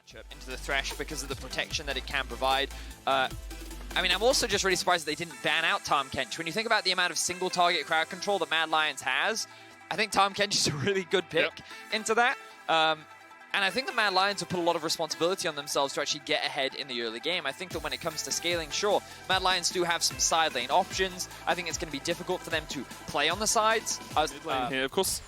matchup into the Thresh because of the protection that it can provide. I mean, I'm also just really surprised they didn't ban out Tahm Kench. When you think about the amount of single target crowd control that Mad Lions has, I think Tahm Kench is a really good pick into that. And I think the Mad Lions have put a lot of responsibility on themselves to actually get ahead in the early game. I think that when it comes to scaling, sure, Mad Lions do have some side lane options. I think it's going to be difficult for them to play on the sides. Here, of course,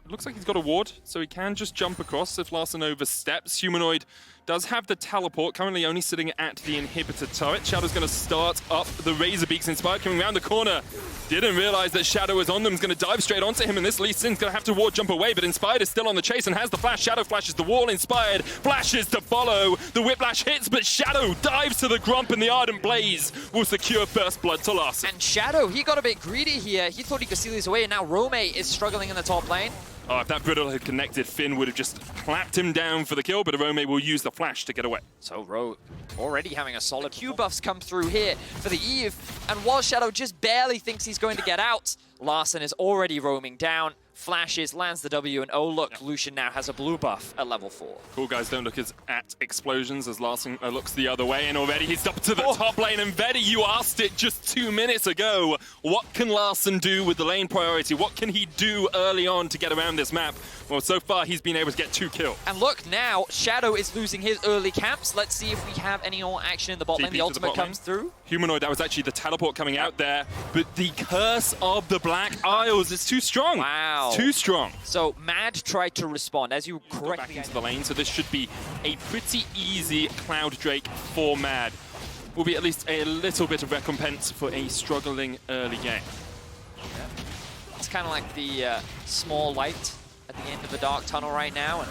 looks like he's got a ward, so he can just jump across if Larssen oversteps. Humanoid does have the teleport, currently only sitting at the inhibitor turret. Shadow's going to start up the Razorbeaks. Inspired coming around the corner. Didn't realize that Shadow was on them. He's going to dive straight onto him, and this Lee Sin's going to have to ward jump away, but Inspired is still on the chase and has the flash. Shadow flashes the wall. Inspired flashes to follow. The Whiplash hits, but Shadow dives to the Grump, and the Ardent Blaze will secure first blood to Larssen. And Shadow, he got a bit greedy here. He thought he could steal these away, and now Orome is struggling in the top lane. Oh, if that Brittle had connected, Finn would have just clapped him down for the kill, but Orome will use the flash to get away. So Ro already having a solid Q buffs come through here for the Eve, and while Shadow just barely thinks he's going to get out, Larssen is already roaming down, flashes, lands the W, and oh look, Lucian now has a blue buff at level 4. Cool guys don't look at explosions as Larssen looks the other way, and already he's up to the top lane. And Vedi, you asked it just 2 minutes ago. What can Larssen do with the lane priority? What can he do early on to get around this map? Well, so far he's been able to get 2 kills. And look now, Shadow is losing his early camps. Let's see if we have any more action in the bot lane. The ultimate comes through. Humanoid, that was actually the teleport coming out there, but the curse of the Black Isles is too strong. Wow. Too strong. So Mad tried to respond, as you correctly back into the lane, so this should be a pretty easy Cloud Drake for Mad. Will be at least a little bit of recompense for a struggling early game. It's kind of like the small light at the end of the dark tunnel right now, and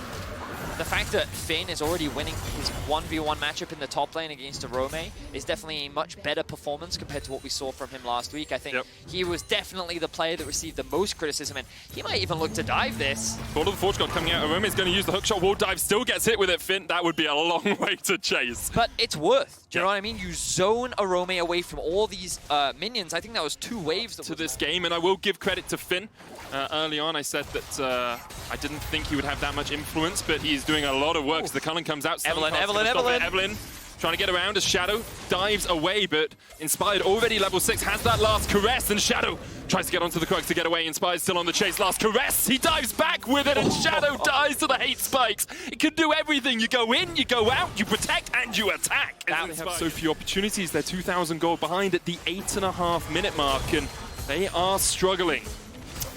the fact that Finn is already winning his 1v1 matchup in the top lane against Orome is definitely a much better performance compared to what we saw from him last week. I think he was definitely the player that received the most criticism, and he might even look to dive this. Call of the Forge God coming out. Orome is going to use the hookshot wall dive, still gets hit with it. Finn, that would be a long way to chase. But it's worth. Do you know what I mean? You zone Orome away from all these minions. I think that was 2 waves to this game, and I will give credit to Finn. Early on, I said that I didn't think he would have that much influence, but he's doing a lot of work. So the Cullen comes out. Evelynn trying to get around as Shadow dives away, but Inspired already level 6, has that last caress, and Shadow tries to get onto the Crux to get away. Inspired still on the chase. Last caress, he dives back with it, and Shadow dies to the hate spikes. It can do everything. You go in, you go out, you protect, and you attack. They have so few opportunities. They're 2,000 gold behind at the 8.5 minute mark, and they are struggling.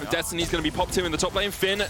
Destiny's going to be popped here in the top lane. Finn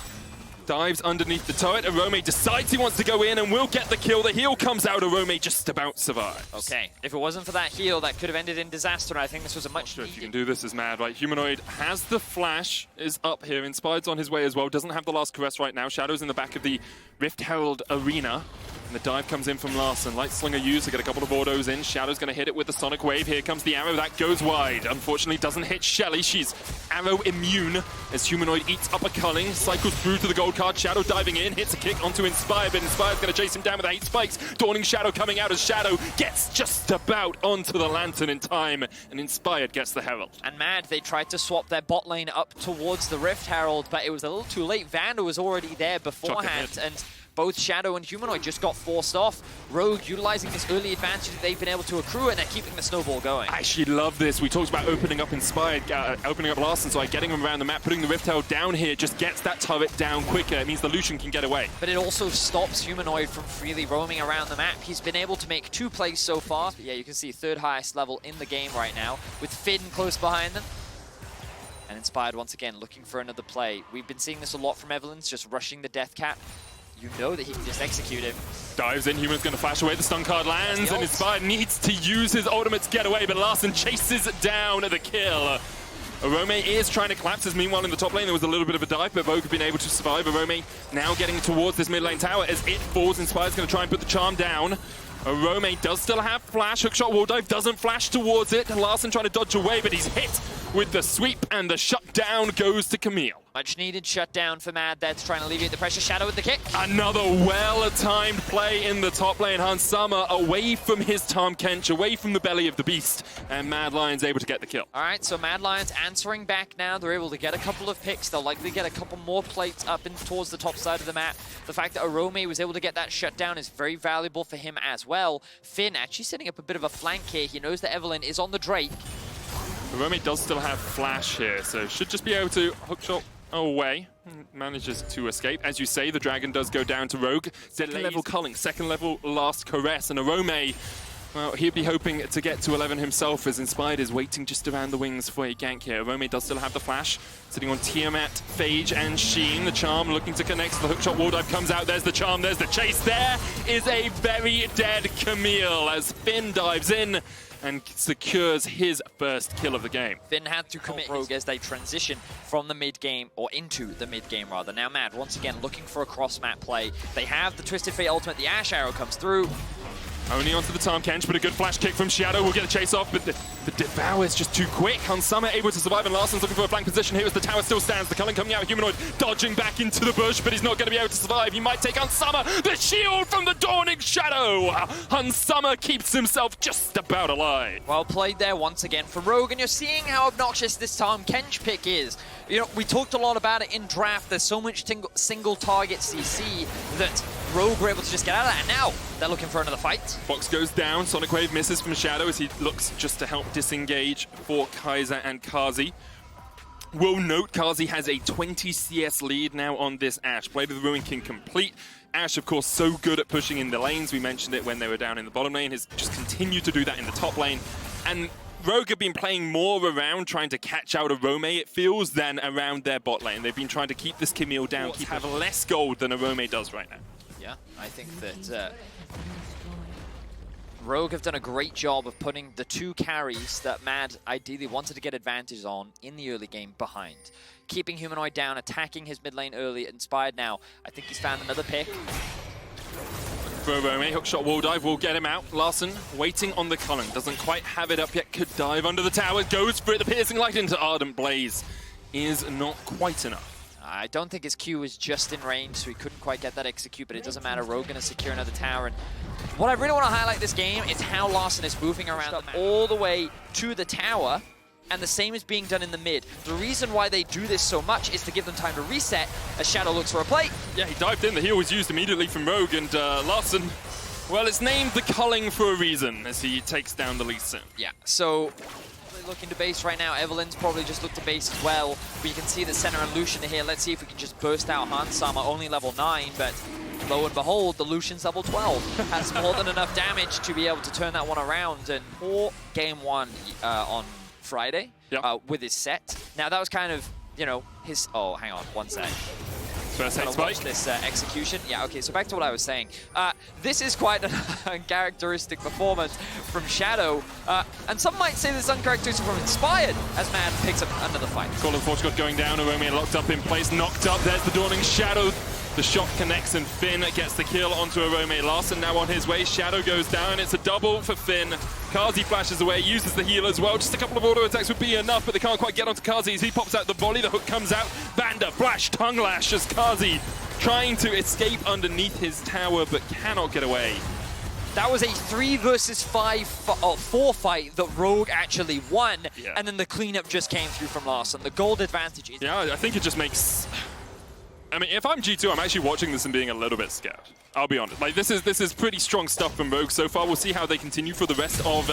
dives underneath the turret. Orome decides he wants to go in and will get the kill. The heal comes out. Orome just about survives. Okay, if it wasn't for that heal, that could have ended in disaster. I think this was a much if you can do this as Mad, right? Humanoid has the flash, is up here. Inspired's on his way as well. Doesn't have the last caress right now. Shadow's in the back of the Rift Herald arena. And the dive comes in from Larssen. Light Slinger used to get a couple of autos in. Shadow's going to hit it with the Sonic Wave. Here comes the arrow. That goes wide. Unfortunately, doesn't hit Shelly. She's arrow immune as Humanoid eats up a culling. Cycles through to the gold card. Shadow diving in. Hits a kick onto Inspired, but Inspired's going to chase him down with the 8 spikes. Dawning Shadow coming out as Shadow gets just about onto the Lantern in time. And Inspired gets the Herald. And Mad, they tried to swap their bot lane up towards the Rift Herald, but it was a little too late. Vander was already there beforehand, and both Shadow and Humanoid just got forced off. Rogue utilizing this early advantage that they've been able to accrue, and they're keeping the snowball going. I actually love this. We talked about opening up Inspired, opening up Larssen, so getting him around the map, putting the Rift Herald down here just gets that turret down quicker. It means the Lucian can get away. But it also stops Humanoid from freely roaming around the map. He's been able to make 2 plays so far. But yeah, you can see 3rd highest level in the game right now, with Finn close behind them. And Inspired once again looking for another play. We've been seeing this a lot from Evelynn, just rushing the Death Cap. You know that he can just execute him. Dives in, Human's going to flash away, the stun card lands, and Inspired needs to use his ultimate to get away, but Larssen chases down the kill. Orome is trying to collapse us. Meanwhile, in the top lane, there was a little bit of a dive, but Vogue have been able to survive. Orome now getting towards this mid lane tower as it falls. Inspired's going to try and put the charm down. Orome does still have flash. Hookshot wall dive doesn't flash towards it. Larssen trying to dodge away, but he's hit with the sweep, and the shutdown goes to Camille. Much needed shutdown for Mad there to try and alleviate the pressure. Shadow with the kick. Another well-timed play in the top lane. Hansama away from his Tahm Kench, away from the belly of the beast, and Mad Lion's able to get the kill. All right, so Mad Lions answering back now. They're able to get a couple of picks. They'll likely get a couple more plates up in towards the top side of the map. The fact that Orome was able to get that shutdown is very valuable for him as well. Finn actually setting up a bit of a flank here. He knows that Evelynn is on the Drake. Orome does still have flash here, so should just be able to hookshot away. Manages to escape. As you say, the dragon does go down to Rogue. Second level culling, second level last caress, and Orome, well, he'd be hoping to get to 11 himself, as Inspired is waiting just around the wings for a gank here. Orome does still have the flash, sitting on Tiamat, Phage, and Sheen. The charm looking to connect, so the hookshot wall dive comes out. There's the charm, there's the chase. There is a very dead Camille as Finn dives in and secures his first kill of the game. Finn had to commit Rogue as they transition from the mid game, or into the mid game rather. Now Mad, once again, looking for a cross-map play. They have the Twisted Fate ultimate, the Ashe arrow comes through. Only onto the Tahm Kench, but a good flash kick from Shadow will get the chase off, but the Devour is just too quick. Hansama able to survive, and Larssen's looking for a flank position here as the tower still stands. The culling coming out, Humanoid dodging back into the bush, but he's not going to be able to survive. He might take Hansama, the shield from the Dawning Shadow! Hansama keeps himself just about alive. Well played there once again for Rogue, and you're seeing how obnoxious this Tahm Kench pick is. You know, we talked a lot about it in draft. There's so much single target CC that Rogue were able to just get out of that, and now they're looking for another fight. Box goes down, Sonic Wave misses from Shadow as he looks just to help disengage for Kaiser and Carzzy. We'll note Carzzy has a 20 CS lead now on this Ashe. Play with the Ruin King complete. Ashe, of course, so good at pushing in the lanes. We mentioned it when they were down in the bottom lane. Has just continued to do that in the top lane. And Rogue have been playing more around trying to catch out Orome, it feels, than around their bot lane. They've been trying to keep this Camille down, have less gold than Orome does right now. Yeah, I think that Rogue have done a great job of putting the two carries that Mad ideally wanted to get advantage on in the early game behind. Keeping Humanoid down, attacking his mid lane early. Inspired now. I think he's found another pick. For Orome, hookshot wall dive will get him out. Larssen waiting on the culling. Doesn't quite have it up yet. Could dive under the tower. Goes for it. The piercing light into Ardent Blaze is not quite enough. I don't think his Q was just in range, so he couldn't quite get that execute, but it doesn't matter. Rogue going to secure another tower. And what I really want to highlight this game is how Larssen is moving around all the way to the tower, and the same is being done in the mid. The reason why they do this so much is to give them time to reset as Shadow looks for a plate. Yeah, he dived in. The heal was used immediately from Rogue, and Larssen, well, it's named the culling for a reason as he takes down the Lucian. Yeah, so looking to base right now. Evelynn's probably just looked to base as well, but you can see that Senna and Lucian are here. Let's see if we can just burst out Hansama, only level 9, but lo and behold, the Lucian's level 12. Has more than enough damage to be able to turn that one around, and for game 1 on Friday with his set. Now that was kind of, you know, his, oh, hang on, one sec. First head spike. Watch this execution. Yeah, okay, so back to what I was saying. This is quite an uncharacteristic performance from Shadow. And some might say this is uncharacteristic from Inspired, as Mad picks up another fight. Call of Fortune going down, Orome locked up in place, knocked up. There's the Dawning Shadow. The shot connects and Finn gets the kill onto Orome. Larssen now on his way. Shadow goes down. It's a double for Finn. Carzzy flashes away, uses the heal as well. Just a couple of auto attacks would be enough, but they can't quite get onto Carzzy as he pops out the volley. The hook comes out. Vander, flash, tongue lash as Carzzy trying to escape underneath his tower, but cannot get away. That was a 3 versus 4 fight that Rogue actually won, and then the cleanup just came through from Larssen. The gold advantage is... Yeah, I think it just makes... I mean, if I'm G2, I'm actually watching this and being a little bit scared. I'll be honest. Like, this is pretty strong stuff from Rogue so far. We'll see how they continue for the rest of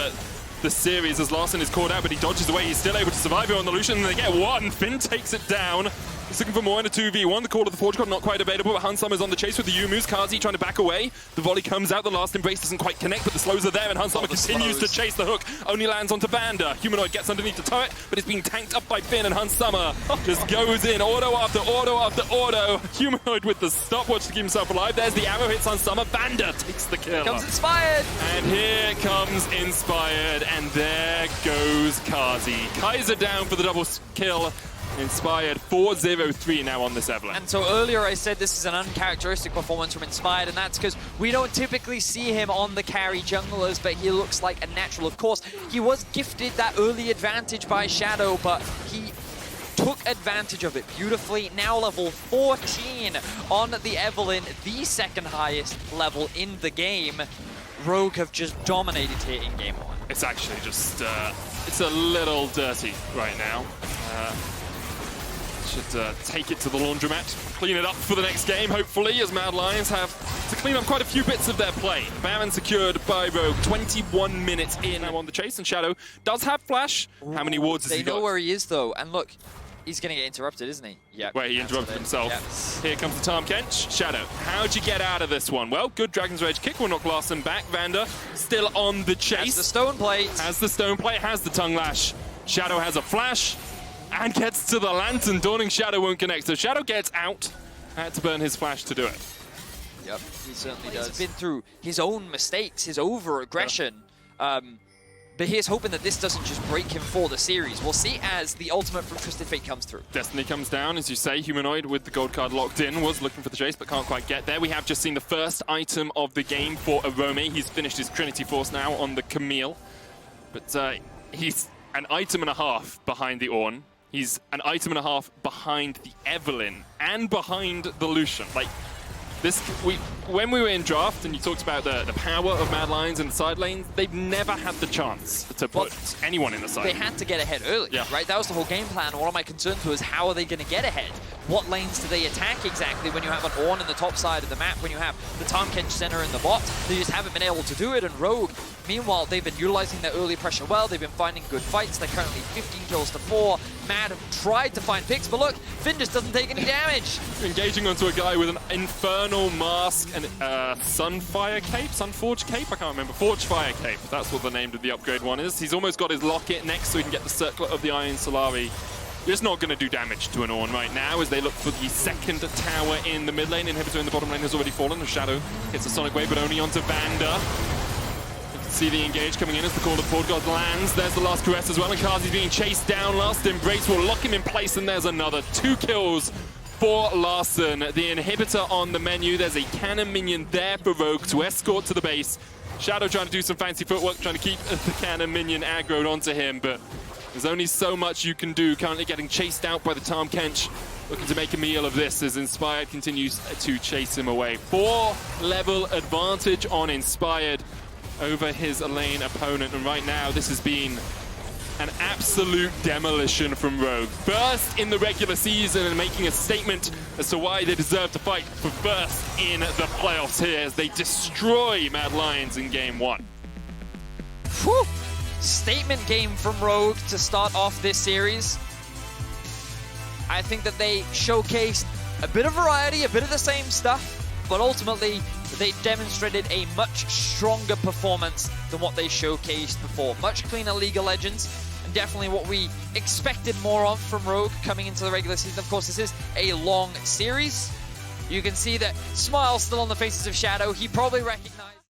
the series as Larssen is caught out, but he dodges away. He's still able to survive here on the Lucian, and they get one. Finn takes it down. He's looking for more in a 2v1. The Call of the Forge God not quite available, but Hansama's on the chase with the Yumus. Carzzy trying to back away. The volley comes out. The last embrace doesn't quite connect, but the slows are there, and Hansama continues to chase the hook. Only lands onto Vander. Humanoid gets underneath the turret, but it's being tanked up by Finn, and Hansama just goes in. Auto after auto after auto. Humanoid with the stopwatch to keep himself alive. There's the arrow, hits Hansama. Vander takes the kill. Here comes Inspired. And here comes Inspired, and there goes Carzzy. Kaiser down for the double kill. Inspired 4-0-3 now on this Evelynn. And so earlier I said this is an uncharacteristic performance from Inspired, and that's because we don't typically see him on the carry junglers, but he looks like a natural. Of course, he was gifted that early advantage by Shadow, but he took advantage of it beautifully. Now level 14 on the Evelynn, the second highest level in the game. Rogue have just dominated here in game 1. It's actually just, it's a little dirty right now. Should take it to the laundromat, clean it up for the next game, hopefully, as Mad Lions have to clean up quite a few bits of their play. Baron secured by Rogue, 21 minutes in. Now on the chase, and Shadow does have flash. How many wards has he got? They know where he is, though, and look, he's going to get interrupted, isn't he? Yeah. Where he interrupted himself. Yes. Here comes the Tahm Kench. Shadow, how'd you get out of this one? Well, good Dragon's Rage kick will knock Larssen back. Vander still on the chase. Has the stone plate. Has the stone plate, has the tongue lash. Shadow has a flash and gets to the lantern. Dawning Shadow won't connect, so Shadow gets out. Had to burn his flash to do it. Yep, he certainly does. He's been through his own mistakes, his over-aggression. Yeah. But here's hoping that this doesn't just break him for the series. We'll see as the ultimate from Twisted Fate comes through. Destiny comes down, as you say. Humanoid with the gold card locked in was looking for the chase, but can't quite get there. We have just seen the first item of the game for Orome. He's finished his Trinity Force now on the Camille. But he's an item and a half behind the Ornn. He's an item and a half behind the Evelynn and behind the Lucian. Like, this, when we were in draft and you talked about the power of Mad Lions in the side lanes, they've never had the chance to put anyone in the side. They had to get ahead early, right? That was the whole game plan. One of my concerns was how are they going to get ahead? What lanes do they attack exactly when you have an Ornn in the top side of the map, when you have the Tahm Kench Senna in the bot? They just haven't been able to do it, and Rogue, meanwhile, they've been utilizing their early pressure well. They've been finding good fights. They're currently 15 kills to 4. Mad have tried to find picks, but look, Finn just doesn't take any damage. Engaging onto a guy with an Infernal Mask and Sunfire Cape? Sunforge Cape? I can't remember. Forge Fire Cape. That's what the name of the upgrade one is. He's almost got his locket next so he can get the Circlet of the Iron Solari. It's not going to do damage to an Ornn right now as they look for the second tower in the mid lane. Inhibitor in the bottom lane has already fallen. The Shadow hits a Sonic Wave, but only onto Vander. You can see the engage coming in as the Call of Port God lands. There's the last caress as well, and Carzzy's being chased down. Last Embrace will lock him in place, and there's another 2 kills for Larssen. The inhibitor on the menu. There's a cannon minion there for Rogue to escort to the base. Shadow trying to do some fancy footwork, trying to keep the cannon minion aggroed onto him, but there's only so much you can do. Currently getting chased out by the Tahm Kench, looking to make a meal of this as Inspired continues to chase him away. 4-level advantage on Inspired over his lane opponent, and right now this has been an absolute demolition from Rogue. First in the regular season and making a statement as to why they deserve to fight for first in the playoffs here as they destroy Mad Lions in game 1. Whew. Statement game from Rogue to start off this series. I think that they showcased a bit of variety, a bit of the same stuff, but ultimately they demonstrated a much stronger performance than what they showcased before. Much cleaner League of Legends, and definitely what we expected more of from Rogue coming into the regular season. Of course, this is a long series. You can see that smile still on the faces of Shadow. He probably recognized